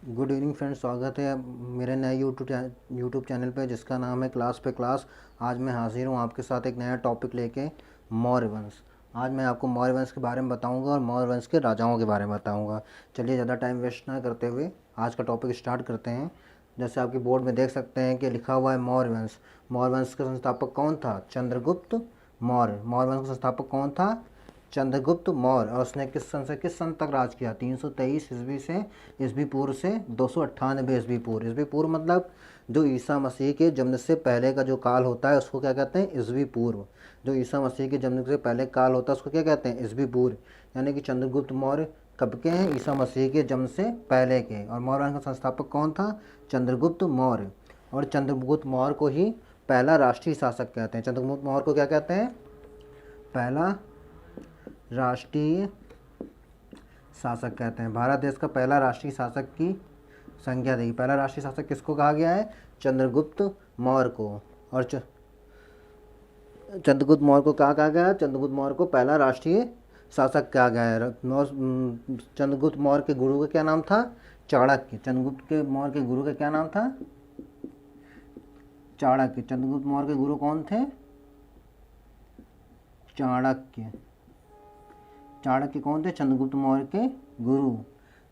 Good evening friends, स्वागत है मेरे नए यूट्यूब चैनल पे जिसका नाम है क्लास पे क्लास। आज मैं हाजिर हूँ आपके साथ एक नया टॉपिक लेके, मौर्य वंश। आज मैं आपको मौर्य वंश के बारे में बताऊंगा और मौर्य वंश के राजाओं के बारे में बताऊंगा। चलिए ज़्यादा टाइम वेस्ट ना करते हुए आज का टॉपिक स्टार्ट करते हैं। जैसे आपकी बोर्ड में देख सकते हैं कि लिखा हुआ है मौर्य वंश। मौर्य वंश का संस्थापक कौन था? चंद्रगुप्त मौर्य। मौर्य वंश का संस्थापक कौन था? चंद्रगुप्त मौर्य। और उसने किस सन से किस सन तक राज किया? 323 ईस्वी से ईस्वी पूर्व से 298 ईस्वी पूर्व। ईस्वी पूर्व मतलब जो ईसा मसीह के जन्म से पहले का जो काल होता है उसको क्या कहते हैं? ईस्वी पूर्व। जो ईसा मसीह के जन्म से पहले काल होता है उसको क्या कहते हैं? ईस्वी पूर्व। यानी कि चंद्रगुप्त मौर्य कब के हैं? ईसा मसीह के जन्म से पहले के। और मौर्य वंश का संस्थापक कौन था? चंद्रगुप्त मौर्य। और चंद्रगुप्त मौर्य को ही पहला राष्ट्रीय शासक कहते हैं। चंद्रगुप्त मौर्य को क्या कहते हैं? पहला राष्ट्रीय शासक कहते हैं। भारत देश का पहला राष्ट्रीय शासक की संज्ञा दी। पहला राष्ट्रीय शासक किसको कहा गया है? चंद्रगुप्त मौर्य को। और चंद्रगुप्त मौर्य को कहा गया है? चंद्रगुप्त मौर्य को पहला राष्ट्रीय शासक कहा गया है। चंद्रगुप्त मौर्य के गुरु का क्या नाम था? चाणक्य। चंद्रगुप्त के मौर्य के गुरु का क्या नाम था? चाणक्य। चंद्रगुप्त मौर्य के गुरु कौन थे? चाणक्य। चाणक्य कौन थे? चंद्रगुप्त मौर्य के गुरु।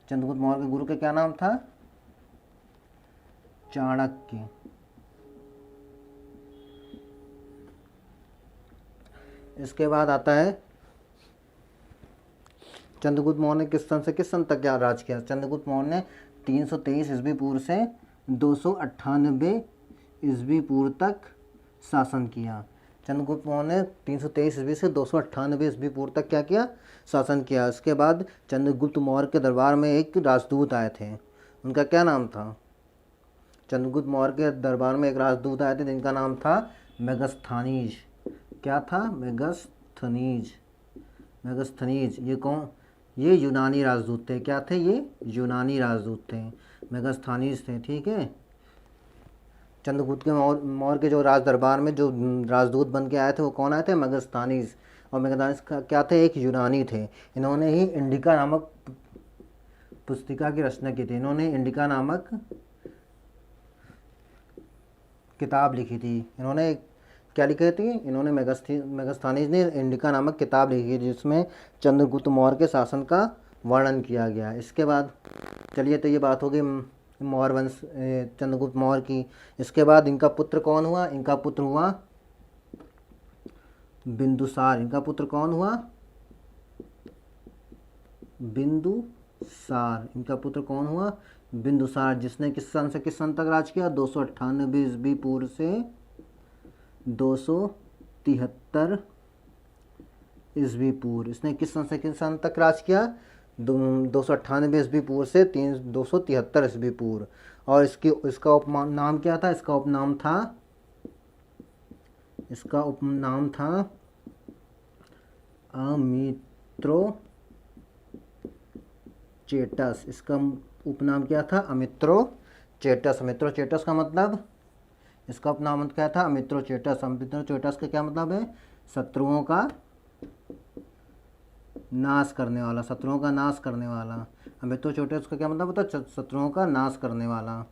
चंद्रगुप्त मौर्य के गुरु का क्या नाम था? चाणक्य। इसके बाद आता है चंद्रगुप्त मौर्य ने किस सन से किस सन तक क्या राज किया? चंद्रगुप्त मौर्य ने 323 ईस्वी पूर्व से 298 ईस्वी पूर्व तक शासन किया। चंद्रगुप्त मौर्य ने 323 ईस्वी से 298 ईस्वी पूर्व तक क्या किया? शासन किया। इसके बाद चंद्रगुप्त मौर्य के दरबार में एक राजदूत आए थे। उनका क्या नाम था? चंद्रगुप्त मौर्य के दरबार में एक राजदूत आए थे जिनका नाम था मेगस्थानीज। क्या था? मेगस्थनीज। मेगस्थनीज। ये कौन? ये यूनानी राजदूत थे। क्या थे ये? यूनानी राजदूत थे। मेगस्थानीज थे। ठीक है। चंद्रगुप्त के मौर्य के जो राज दरबार में जो राजदूत बन के आए थे वो कौन आए थे? मेगस्थानीज। और मेगस्थानीज क्या थे? एक यूनानी थे। इन्होंने ही इंडिका नामक पुस्तिका की रचना की थी। इन्होंने इंडिका नामक किताब लिखी थी। इन्होंने क्या लिखी थी? इन्होंने मेगस्थानीज ने इंडिका नामक किताब लिखी थी जिसमें चंद्रगुप्त मौर्य के शासन का वर्णन किया गया। इसके बाद चलिए, तो ये बात हो गई मौर्य वंश चंद्रगुप्त मौर्य की। इसके बाद इनका पुत्र कौन हुआ? इनका पुत्र हुआ बिंदुसार। इनका पुत्र कौन हुआ? बिंदुसार। इनका पुत्र कौन हुआ? बिंदुसार, जिसने किस सन से किस सन तक राज किया? 298 ईस्वी पूर्व से 273 ईस्वी पूर्व। इसने किस सन से किस सन तक राज किया? 298 ईस्वी पूर्व से 273 ईस्वी पूर्व। और इसका उपनाम क्या था? इसका उपनाम था अमित्रोचेटस। इसका उपनाम क्या था? अमित्रोचेटस। अमित्रोचेटस का मतलब, इसका उपनाम क्या था? अमित्रोचेटस। अमित्रोचेटस का क्या मतलब है? शत्रुओं का नाश करने वाला। शत्रुओं का नाश करने वाला। अमित्रोचेटस का क्या मतलब होता है? शत्रुओं का नाश करने वाला।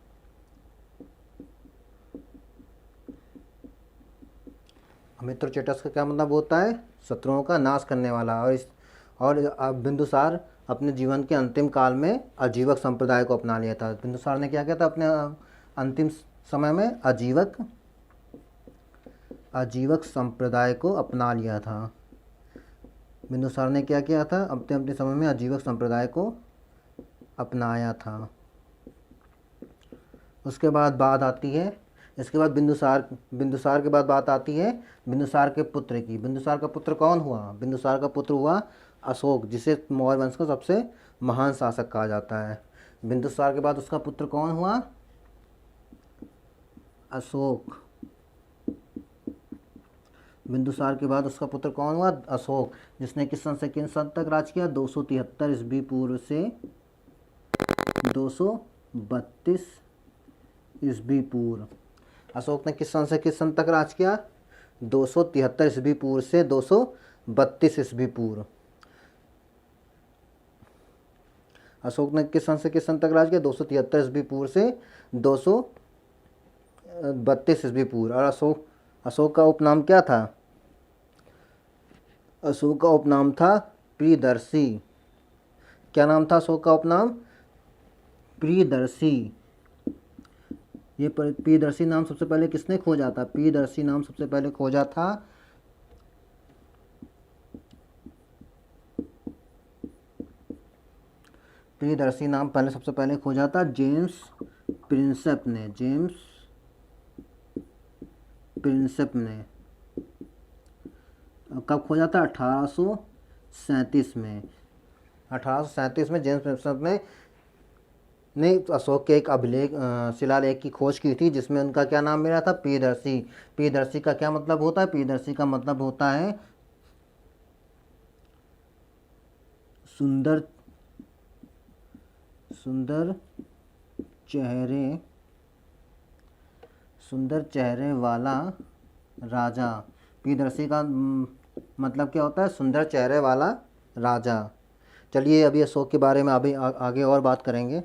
अमित्रोचेटस का क्या मतलब होता है? शत्रुओं का नाश करने वाला। और बिंदुसार अपने जीवन के अंतिम काल में आजीवक संप्रदाय को अपना लिया था। बिंदुसार ने क्या किया था अपने अंतिम समय में? आजीवक संप्रदाय को अपना लिया था। बिंदुसार ने क्या किया था? अपने अपने समय में आजीवक संप्रदाय को अपनाया था। उसके बाद बात आती है, इसके बाद बिंदुसार के बाद बात आती है बिंदुसार के पुत्र की। बिंदुसार का पुत्र कौन हुआ? बिंदुसार का पुत्र हुआ अशोक, जिसे मौर्य वंश का सबसे महान शासक कहा जाता है। बिंदुसार के बाद उसका पुत्र कौन हुआ? अशोक। बिंदुसार के बाद उसका पुत्र कौन हुआ? अशोक, जिसने किस सन से किस सन तक राज किया? 273 ईस्वी पूर्व से 232 ईस्वी पूर्व। अशोक ने किस सन से किस सन तक राज किया? 273 ईस्वी पूर्व से 232 ईस्वी पूर्व। अशोक ने किस सन से किस सन तक राज किया? 273 ईस्वी पूर्व से 232 ईस्वी पूर्व। और अशोक का उपनाम क्या था? अशोक का उपनाम था प्रियदर्शी। क्या नाम था अशोक का उपनाम? प्रियदर्शी। ये प्रियदर्शी नाम सबसे पहले किसने खोजा था? प्रियदर्शी नाम सबसे पहले खोजा था प्रियदर्शी नाम पहले सबसे पहले खोजा था जेम्स प्रिंसेप ने। जेम्स प्रिंसेप ने। कब खोजा था? 1837 में। 1837 में जेम्स प्रिंसेप ने अशोक के एक शिलालेख की खोज की थी, जिसमें उनका क्या नाम मिला था? प्रियदर्शी। प्रियदर्शी का क्या मतलब होता है? प्रियदर्शी का मतलब होता है सुंदर सुंदर चेहरे वाला राजा। प्रियदर्शी का मतलब क्या होता है? सुंदर चेहरे वाला राजा। चलिए अभी अशोक के बारे में अभी आगे और बात करेंगे।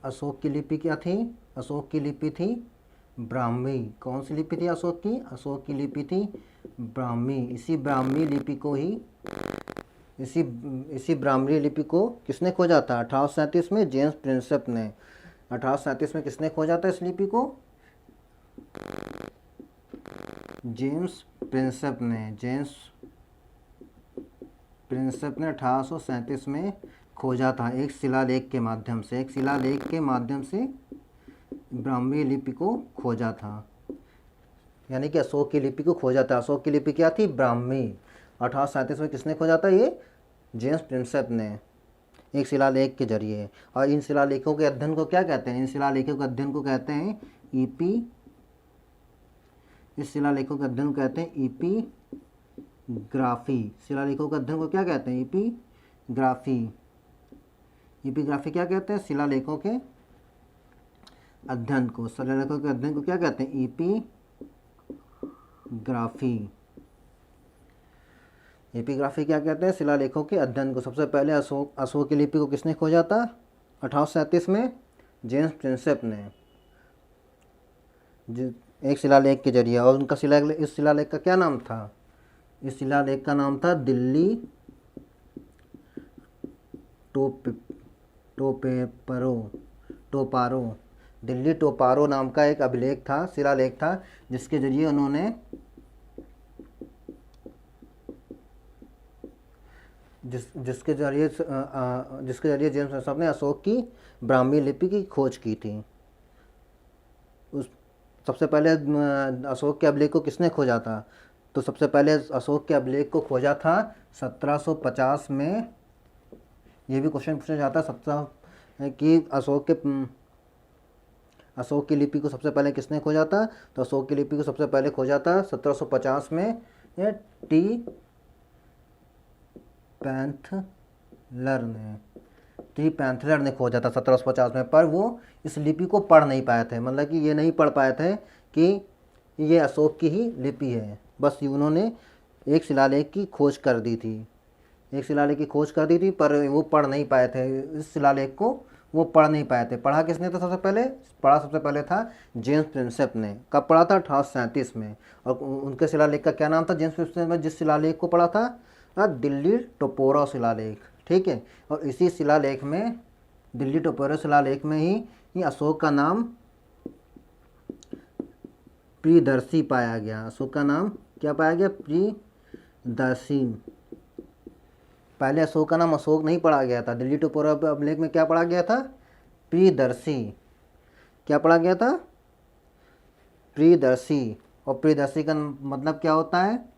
अशोक की लिपि क्या थी? अशोक की लिपि थी ब्राह्मी। कौन सी लिपि थी अशोक की? अशोक की लिपि थी ब्राह्मी। इसी ब्राह्मी लिपि को किसने खोजा था? 1837 में जेम्स प्रिंसेप ने। 1837 में किसने खोजा था इस लिपि को? जेम्स प्रिंसेप ने। 1837 में खोजा था, एक शिलालेख के माध्यम से ब्राह्मी लिपि को खोजा था। यानी कि अशोक की लिपि को खोजा था। अशोक की लिपि क्या थी? ब्राह्मी। 1837 में किसने खोजा था? ये जेम्स प्रिंसेप ने, एक शिलालेख के जरिए। और इन शिलालेखों के अध्ययन को क्या कहते हैं? इन शिलालेखों के अध्ययन को कहते हैं ईपी इस शिलालेखों के अध्ययन को कहते हैं ईपीग्राफी। शिलालेखों के अध्ययन को क्या कहते हैं? ईपीग्राफी क्या कहते हैं? शिलालेखों के अध्ययन को क्या कहते हैं? ईपीग्राफी क्या कहते हैं? शिलालेखों के अध्ययन को। सबसे पहले अशोक की लिपि को किसने खोजा था? 1837 में जेम्स प्रिंसेप ने, एक शिलालेख के जरिए। और उनका इस शिलालेख का क्या नाम था? इस शिलालेख का नाम था दिल्ली टोपारो। दिल्ली टोपारो नाम का एक शिलालेख था, जिसके जरिए जेम्स प्रिंसेप ने अशोक की ब्राह्मी लिपि की खोज की थी। सबसे पहले अशोक के अभिलेख को किसने खोजा था? तो सबसे पहले अशोक के अभिलेख को खोजा था 1750 में। ये भी क्वेश्चन पूछा जाता है कि अशोक की लिपि को सबसे पहले किसने खोजा था? तो अशोक की लिपि को सबसे पहले खोजा था 1750 में टी पैंथलर ने खोजा था 1750 में। पर वो इस लिपि को पढ़ नहीं पाए थे, मतलब कि ये नहीं पढ़ पाए थे कि ये अशोक की ही लिपि है। बस उन्होंने एक शिलालेख की खोज कर दी थी, पर वो पढ़ नहीं पाए थे। इस शिलालेख को वो पढ़ नहीं पाए थे। पढ़ा किसने था सबसे पहले था जेम्स प्रिंसेप ने। कब पढ़ा था? 1837 में। और उनके शिलालेख का क्या नाम था? जेम्स प्रिंसेप ने जिस शिलालेख को पढ़ा था, दिल्ली टोपोरा शिलालेख। ठीक है। और इसी शिलालेख में, दिल्ली टोपोरा शिलालेख में ही अशोक का नाम प्रियदर्शी पाया गया। अशोक का नाम क्या पाया गया? प्रियदर्शी। पहले अशोक का नाम अशोक नहीं पढ़ा गया था। दिल्ली टोपोरा अभिलेख में क्या पढ़ा गया था? प्रियदर्शी। क्या पढ़ा गया था? प्रियदर्शी। और प्रियदर्शी का मतलब क्या होता है?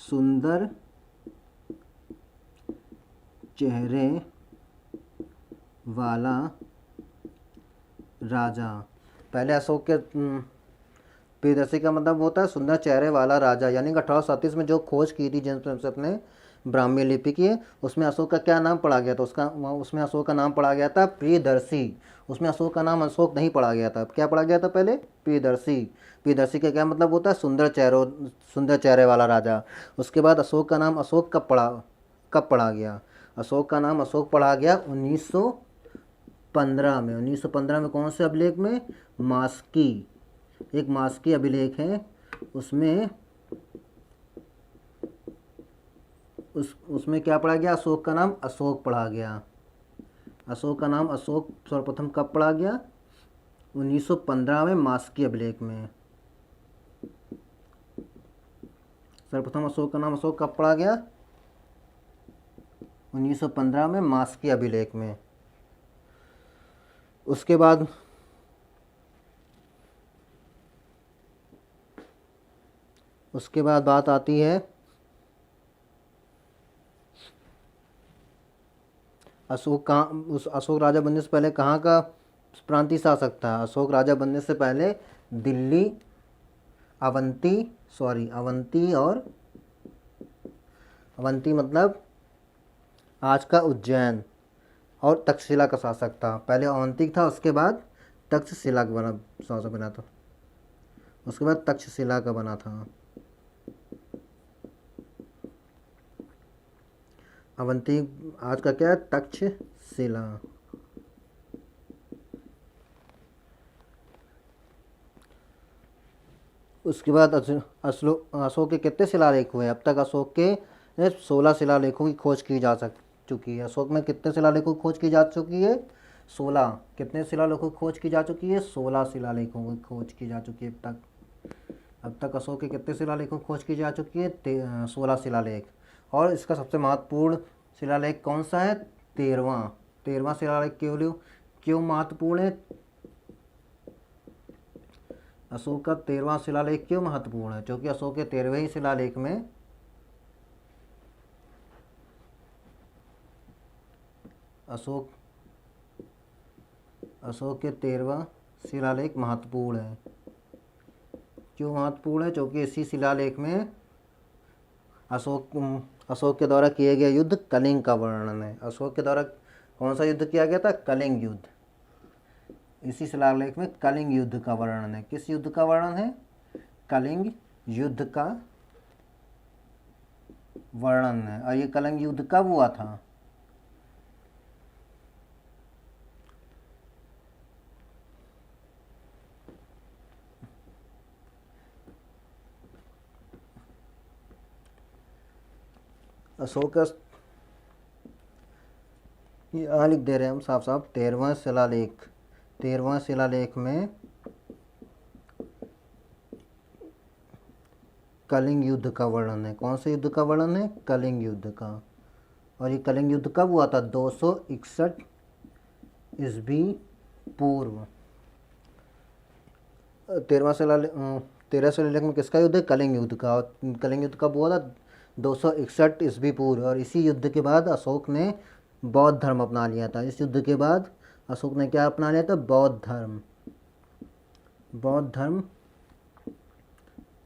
सुंदर चेहरे वाला राजा। पहले प्रियदर्शी का मतलब होता है सुंदर चेहरे वाला राजा, यानी कि 1837 में जो खोज की थी जेम्स ने ब्राह्मी लिपि की, उसमें अशोक का क्या नाम पड़ा गया था, उसमें अशोक का नाम पड़ा गया था प्रियदर्शी। उसमें अशोक का नाम अशोक नहीं पड़ा गया था, क्या पड़ा गया था पहले, प्रियदर्शी। प्रियदर्शी का क्या मतलब होता है, सुंदर चेहरे वाला राजा। उसके बाद अशोक का नाम अशोक कब पड़ा गया, अशोक का नाम अशोक पढ़ा गया 1915 में। 1915 में कौन से अभिलेख में, मास्की, एक मास्की अभिलेख है, उसमें उसमें क्या पढ़ा गया, अशोक का नाम अशोक पढ़ा गया। अशोक का नाम अशोक सर्वप्रथम कब पढ़ा गया, 1915 में मास्की अभिलेख में। सर्वप्रथम अशोक का नाम अशोक कब पढ़ा गया, 1915 में मास्की अभिलेख में। उसके बाद बात आती है अशोक राजा बनने से पहले कहाँ का प्रांतीय शासक था। अशोक राजा बनने से पहले दिल्ली, अवंती मतलब आज का उज्जैन, और तक्षशिला का शासक था। पहले अवंती था, उसके बाद तक्षशिला का शासक बना था, उसके बाद तक्षशिला का बना था। अवंती आज का क्या है, तक्षशिला। उसके बाद अशोक के कितने शिलालेख हुए, अब तक अशोक के 16 शिलालेखों की खोज की जा चुकी है। अशोक में कितने शिलालेखों की खोज की जा चुकी है, 16। कितने शिलालेखों की खोज की जा चुकी है, 16 शिलालेखों की खोज की जा चुकी है अब तक अशोक के कितने शिलालेखों की खोज की जा चुकी है, 16 शिलालेख। और इसका सबसे महत्वपूर्ण शिलालेख कौन सा है, 13वां शिलालेख। क्यों महत्वपूर्ण है, अशोक का 13वां शिलालेख क्यों महत्वपूर्ण है, क्योंकि अशोक के 13वें ही शिलालेख में अशोक के 13वां शिलालेख महत्वपूर्ण है। क्यों महत्वपूर्ण है, क्योंकि इसी शिलालेख में अशोक के द्वारा किए गए युद्ध कलिंग का वर्णन है। अशोक के द्वारा कौन सा युद्ध किया गया था, कलिंग युद्ध। इसी शिलालेख में कलिंग युद्ध का वर्णन है। किस युद्ध का वर्णन है, कलिंग युद्ध का वर्णन है। और ये कलिंग युद्ध कब हुआ था, अशोक का यहाँ लिख दे रहे हैं हम साफ साफ, 13वां शिलालेख में कलिंग युद्ध का वर्णन है। कौन से युद्ध का वर्णन है, कलिंग युद्ध का। और ये कलिंग युद्ध कब हुआ था, 261 ईस्वी पूर्व। 13वां शिलालेख में किसका युद्ध है, कलिंग युद्ध का। और कलिंग युद्ध कब हुआ था, 261 ईस्वी पूर्व। और इसी युद्ध के बाद अशोक ने बौद्ध धर्म अपना लिया था। इस युद्ध के बाद अशोक ने क्या अपना लिया था, बौद्ध धर्म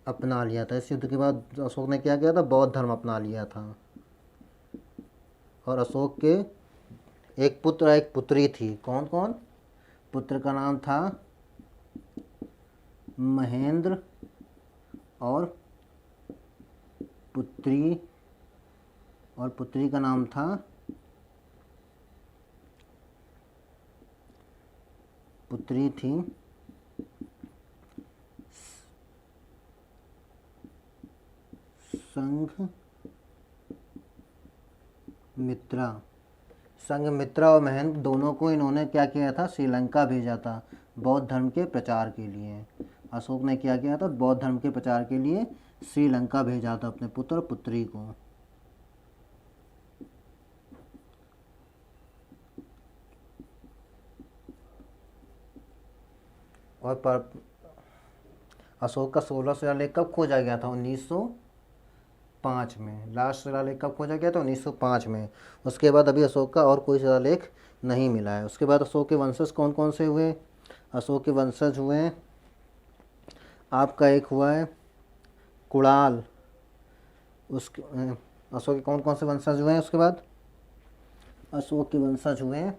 अपना लिया था। इस युद्ध के बाद अशोक ने क्या किया था, बौद्ध धर्म अपना लिया था। और अशोक के एक पुत्र एक पुत्री थी। कौन कौन, पुत्र का नाम था महेंद्र, और पुत्री का नाम था, पुत्री थी संघमित्रा और महेंद्र दोनों को इन्होंने क्या किया था, श्रीलंका भेजा था बौद्ध धर्म के प्रचार के लिए। अशोक ने क्या किया था, बौद्ध धर्म के प्रचार के लिए श्रीलंका भेजा था अपने पुत्र और पुत्री को। और अशोक का 16 शिलालेख कब खोजा गया था, 1905 में। लास्ट शिलालेख कब खोजा गया था, 1905 में। उसके बाद अभी अशोक का और कोई शिलालेख नहीं मिला है। उसके बाद अशोक के वंशज कौन कौन से हुए, अशोक के वंशज हुए आपका एक हुआ है कुणाल, उसके अशोक के कौन कौन से वंशज हुए हैं? उसके बाद अशोक के वंशज हुए हैं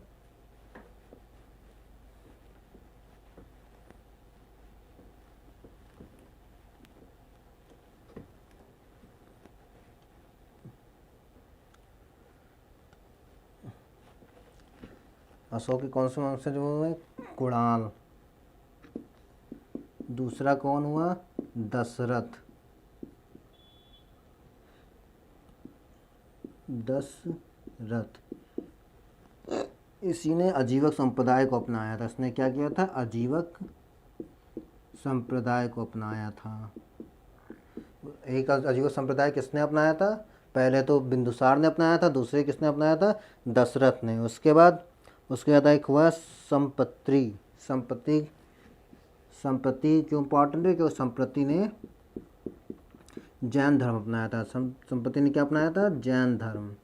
अशोक के कौन से वंशज हुए? कुणाल। दूसरा कौन हुआ? दशरथ। दशरथ इसी ने अजीवक संप्रदाय को अपनाया था। इसने क्या किया था? अजीवक संप्रदाय को अपनाया था। एक अजीवक संप्रदाय किसने अपनाया था? पहले तो बिंदुसार ने अपनाया था, दूसरे किसने अपनाया था? दशरथ ने। उसके बाद एक हुआ संपत्ति। संपत्ति क्यों इम्पॉर्टेंट है? क्योंकि संपत्ति ने जैन धर्म अपनाया था। संपत्ति ने क्या अपनाया था? जैन धर्म।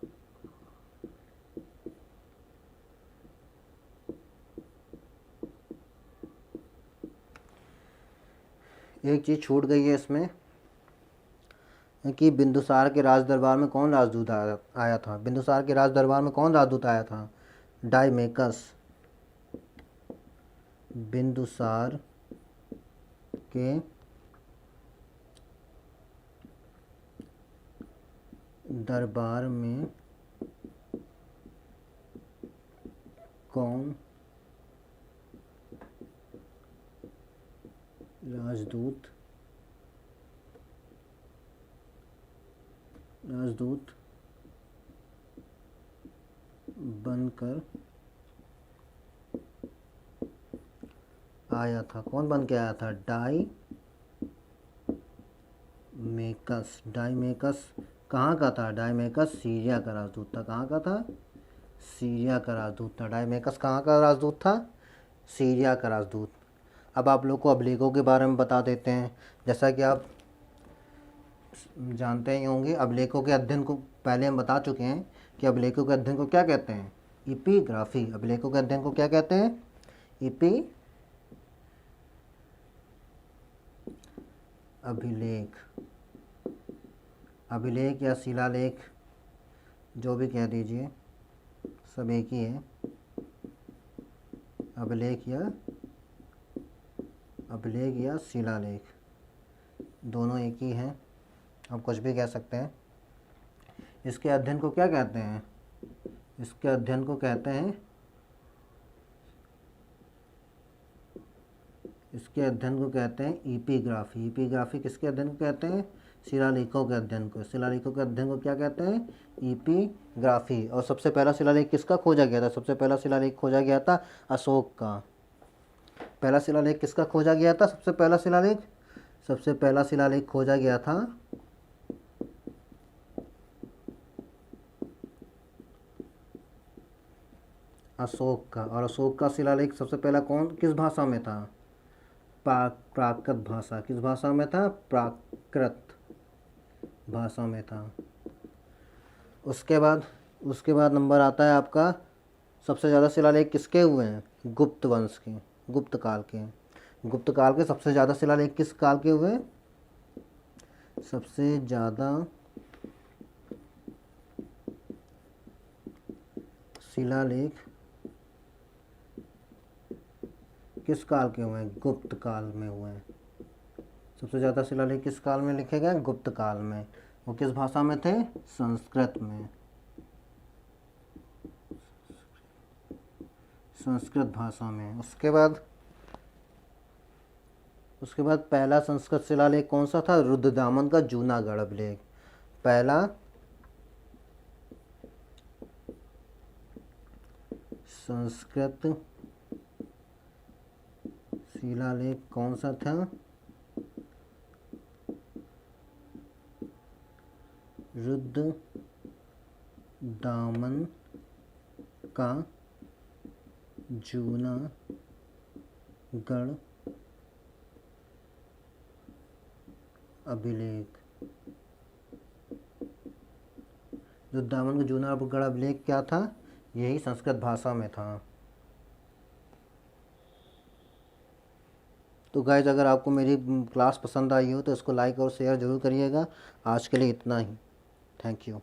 एक चीज़ छूट गई है इसमें कि बिंदुसार के राज दरबार में कौन राजदूत आया था? बिंदुसार के राज दरबार में कौन राजदूत आया था? डायमेकस। बिंदुसार के दरबार में कौन राजदूत बनकर आया था? कौन बन के आया था? डायमेकस कहाँ का था? डायमेकस सीरिया का राजदूत था। कहाँ का था? सीरिया का राजदूत था। डायमेकस कहाँ का राजदूत था? सीरिया का राजदूत। अब आप लोग को अभिलेखों के बारे में बता देते हैं। जैसा कि आप जानते ही होंगे, अभिलेखों के अध्ययन को पहले हम बता चुके हैं कि अभिलेखों के अध्ययन को क्या कहते हैं? एपिग्राफी। अभिलेखों के अध्ययन को क्या कहते हैं? अभिलेख या शिलालेख, जो भी कह दीजिए, सब एक ही है। अभिलेख या शिलालेख दोनों एक ही हैं, आप कुछ भी कह सकते हैं। इसके अध्ययन को क्या कहते हैं? इसके अध्ययन को कहते हैं एपिग्राफी। एपिग्राफी किसके अध्ययन को कहते हैं? शिलालेखों के अध्ययन को। शिलालेखों के अध्ययन को क्या कहते हैं? एपिग्राफी। और सबसे पहला शिलालेख किसका खोजा गया था? सबसे पहला शिलालेख खोजा गया था अशोक का। पहला शिलालेख किसका खोजा गया था? सबसे पहला शिलालेख खोजा गया था अशोक का। और अशोक का शिलालेख सबसे पहला किस भाषा में था? प्राकृत भाषा। किस भाषा में था? प्राकृत भाषा में था। उसके बाद नंबर आता है आपका, सबसे ज़्यादा शिलालेख किसके हुए हैं? गुप्त वंश के, गुप्त काल के सबसे ज़्यादा शिलालेख किस काल के हुए? सबसे ज़्यादा शिलालेख किस काल के हुए हैं? गुप्त काल में हुए हैं। सबसे ज़्यादा शिलालेख किस काल में लिखे गए? गुप्त काल में। वो किस भाषा में थे? संस्कृत में, संस्कृत भाषा में। उसके बाद पहला संस्कृत शिलालेख कौन सा था? रुद्रदामन का जूनागढ़ अभिलेख। पहला संस्कृत शिलालेख कौन सा था? रुद्रदामन का जूनागढ़ अभिलेख। रुद्रदामन का जूनागढ़ अभिलेख क्या था? यही संस्कृत भाषा में था। तो गाइज अगर आपको मेरी क्लास पसंद आई हो तो इसको लाइक और शेयर ज़रूर करिएगा। आज के लिए इतना ही। Thank you.